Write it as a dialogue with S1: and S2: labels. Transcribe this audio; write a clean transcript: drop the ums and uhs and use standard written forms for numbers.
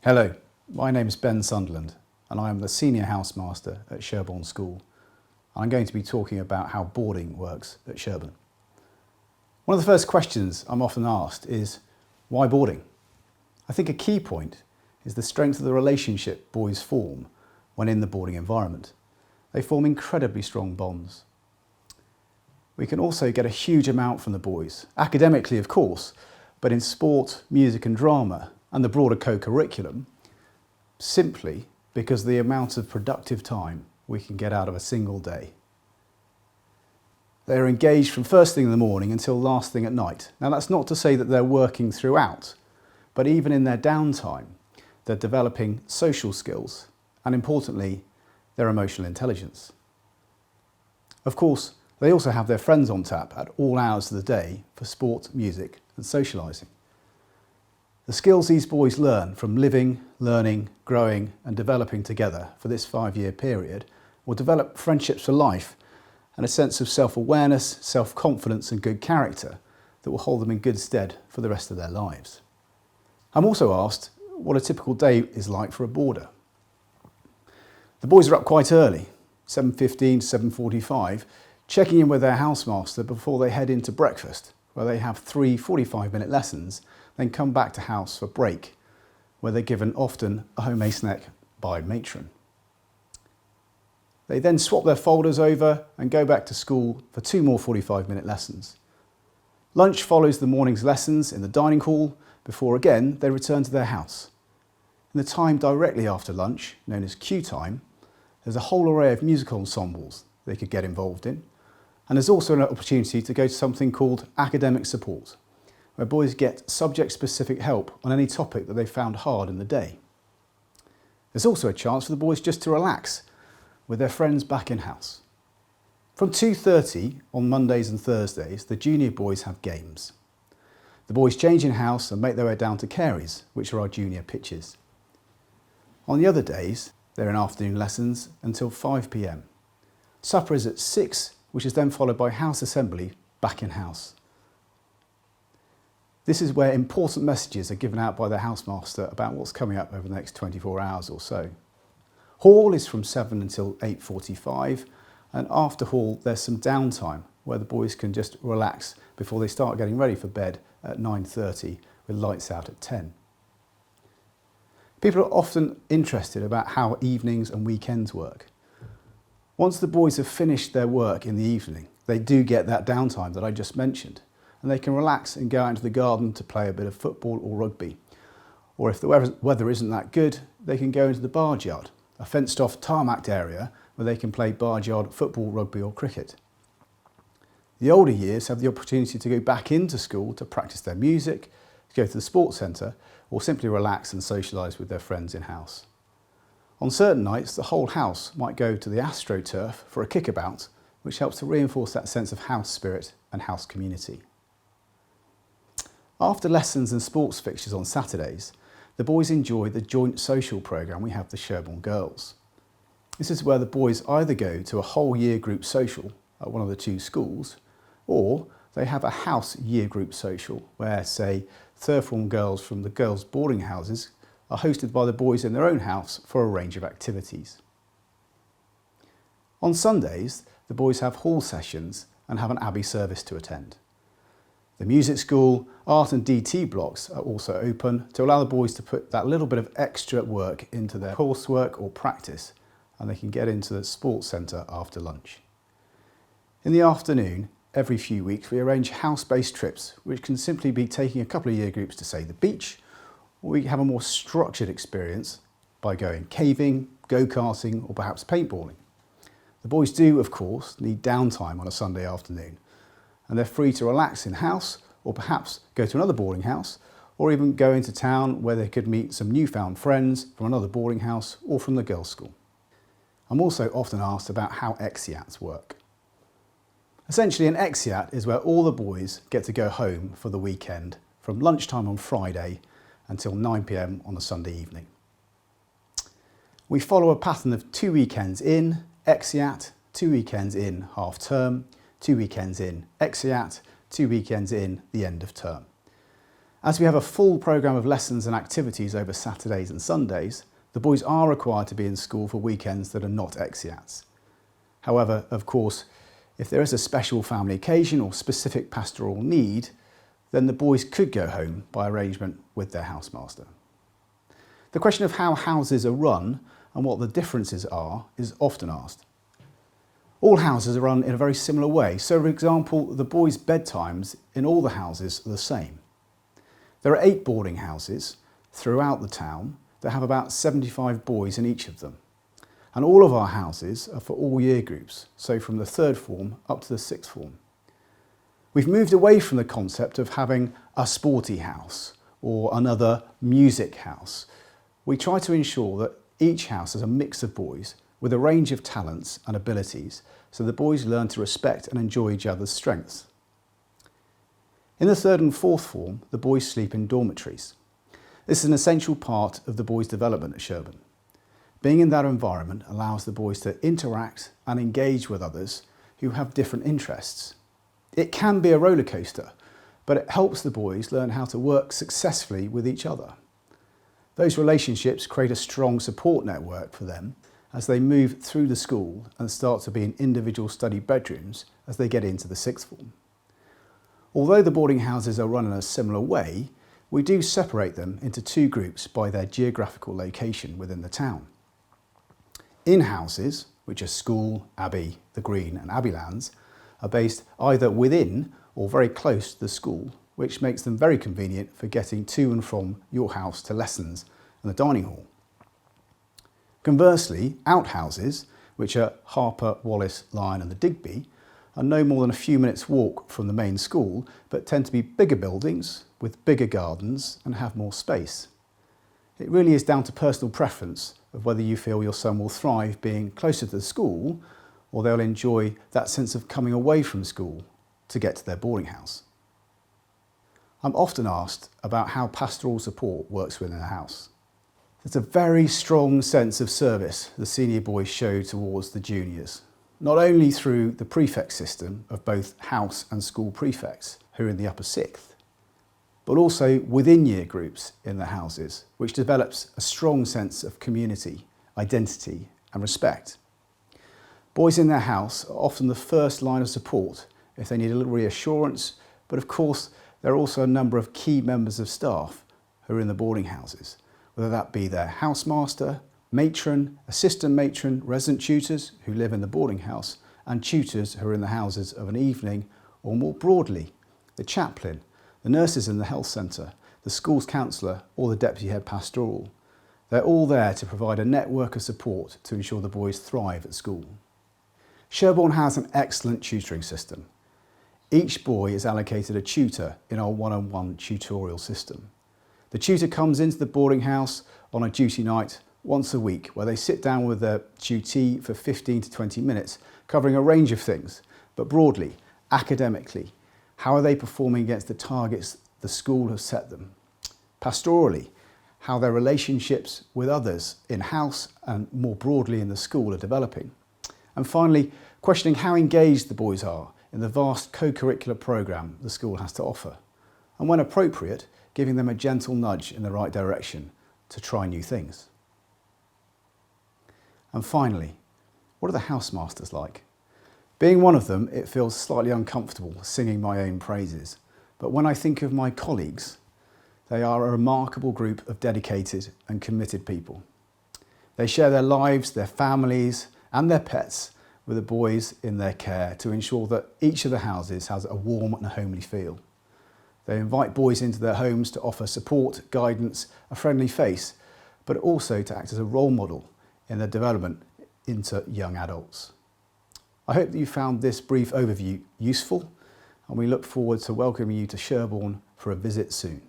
S1: Hello, my name is Ben Sunderland and I am the Senior Housemaster at Sherborne School. I'm going to be talking about how boarding works at Sherborne. One of the first questions I'm often asked is, why boarding? I think a key point is the strength of the relationship boys form when in the boarding environment. They form incredibly strong bonds. We can also get a huge amount from the boys, academically of course, but in sport, music and drama and the broader co-curriculum, simply because of the amount of productive time we can get out of a single day. They are engaged from first thing in the morning until last thing at night. Now that's not to say that they're working throughout, but even in their downtime, they're developing social skills and importantly, their emotional intelligence. Of course, they also have their friends on tap at all hours of the day for sport, music and socialising. The skills these boys learn from living, learning, growing and developing together for this 5-year period will develop friendships for life and a sense of self-awareness, self-confidence and good character that will hold them in good stead for the rest of their lives. I'm also asked what a typical day is like for a boarder. The boys are up quite early, 7:15 to 7:45, checking in with their housemaster before they head into breakfast, where they have 3 45-minute lessons, then come back to house for break, where they're given often a homemade snack by matron. They then swap their folders over and go back to school for 2 more 45-minute lessons. Lunch follows the morning's lessons in the dining hall before again they return to their house. In the time directly after lunch, known as cue time, there's a whole array of musical ensembles they could get involved in, and there's also an opportunity to go to something called academic support, where boys get subject-specific help on any topic that they found hard in the day. There's also a chance for the boys just to relax with their friends back in-house. From 2:30 on Mondays and Thursdays, the junior boys have games. The boys change in-house and make their way down to Carey's, which are our junior pitches. On the other days, they're in afternoon lessons until 5 p.m. Supper is at 6, which is then followed by house assembly back in-house. This is where important messages are given out by the housemaster about what's coming up over the next 24 hours or so. Hall is from 7 until 8:45, and after hall there's some downtime where the boys can just relax before they start getting ready for bed at 9:30 with lights out at 10. People are often interested about how evenings and weekends work. Once the boys have finished their work in the evening, they do get that downtime that I just mentioned, and they can relax and go out into the garden to play a bit of football or rugby. Or if the weather isn't that good, they can go into the barge yard, a fenced off tarmacked area where they can play barge yard football, rugby or cricket. The older years have the opportunity to go back into school to practice their music, to go to the sports centre or simply relax and socialise with their friends in-house. On certain nights, the whole house might go to the AstroTurf for a kickabout, which helps to reinforce that sense of house spirit and house community. After lessons and sports fixtures on Saturdays, the boys enjoy the joint social programme we have, the Sherborne Girls. This is where the boys either go to a whole year group social at one of the 2 schools, or they have a house year group social where, say, third form girls from the girls' boarding houses are hosted by the boys in their own house for a range of activities. On Sundays, the boys have hall sessions and have an Abbey service to attend. The music school, art and DT blocks are also open to allow the boys to put that little bit of extra work into their coursework or practice, and they can get into the sports centre after lunch. In the afternoon, every few weeks we arrange house-based trips, which can simply be taking a couple of year groups to, say, the beach, or we have a more structured experience by going caving, go-karting or perhaps paintballing. The boys do, of course, need downtime on a Sunday afternoon, and they're free to relax in-house or perhaps go to another boarding house or even go into town where they could meet some newfound friends from another boarding house or from the girls' school. I'm also often asked about how exeats work. Essentially, an exeat is where all the boys get to go home for the weekend from lunchtime on Friday until 9 p.m. on a Sunday evening. We follow a pattern of 2 weekends in, exeat, 2 weekends in, half term, 2 weekends in, exeat, 2 weekends in, the end of term. As we have a full programme of lessons and activities over Saturdays and Sundays, the boys are required to be in school for weekends that are not exeats. However, of course, if there is a special family occasion or specific pastoral need, then the boys could go home by arrangement with their housemaster. The question of how houses are run and what the differences are is often asked. All houses are run in a very similar way. So, for example, the boys' bedtimes in all the houses are the same. There are 8 boarding houses throughout the town that have about 75 boys in each of them. And all of our houses are for all year groups, so from the 3rd form up to the 6th form. We've moved away from the concept of having a sporty house or another music house. We try to ensure that each house has a mix of boys with a range of talents and abilities, so the boys learn to respect and enjoy each other's strengths. In the 3rd and 4th form, the boys sleep in dormitories. This is an essential part of the boys' development at Sherborne. Being in that environment allows the boys to interact and engage with others who have different interests. It can be a roller coaster, but it helps the boys learn how to work successfully with each other. Those relationships create a strong support network for them as they move through the school and start to be in individual study bedrooms as they get into the 6th form. Although the boarding houses are run in a similar way, we do separate them into 2 groups by their geographical location within the town. In-houses, which are School, Abbey, the Green and Abbeylands, are based either within or very close to the school, which makes them very convenient for getting to and from your house to lessons and the dining hall. Conversely, outhouses, which are Harper, Wallace, Lyon and the Digby, are no more than a few minutes walk from the main school, but tend to be bigger buildings with bigger gardens and have more space. It really is down to personal preference of whether you feel your son will thrive being closer to the school or they'll enjoy that sense of coming away from school to get to their boarding house. I'm often asked about how pastoral support works within a house. There's a very strong sense of service the senior boys show towards the juniors, not only through the prefect system of both house and school prefects who are in the upper 6th, but also within year groups in the houses, which develops a strong sense of community, identity and respect. Boys in their house are often the first line of support if they need a little reassurance, but of course there are also a number of key members of staff who are in the boarding houses, whether that be their housemaster, matron, assistant matron, resident tutors who live in the boarding house, and tutors who are in the houses of an evening, or more broadly, the chaplain, the nurses in the health centre, the school's counsellor or the deputy head pastoral. They're all there to provide a network of support to ensure the boys thrive at school. Sherborne has an excellent tutoring system. Each boy is allocated a tutor in our one-on-one tutorial system. The tutor comes into the boarding house on a duty night once a week where they sit down with their tutee for 15 to 20 minutes, covering a range of things, but broadly, academically, how are they performing against the targets the school has set them? Pastorally, how their relationships with others in-house and more broadly in the school are developing. And finally, questioning how engaged the boys are in the vast co-curricular programme the school has to offer. And when appropriate, giving them a gentle nudge in the right direction to try new things. And finally, what are the housemasters like? Being one of them, it feels slightly uncomfortable singing my own praises. But when I think of my colleagues, they are a remarkable group of dedicated and committed people. They share their lives, their families and their pets with the boys in their care to ensure that each of the houses has a warm and homely feel. They invite boys into their homes to offer support, guidance, a friendly face, but also to act as a role model in their development into young adults. I hope that you found this brief overview useful, and we look forward to welcoming you to Sherborne for a visit soon.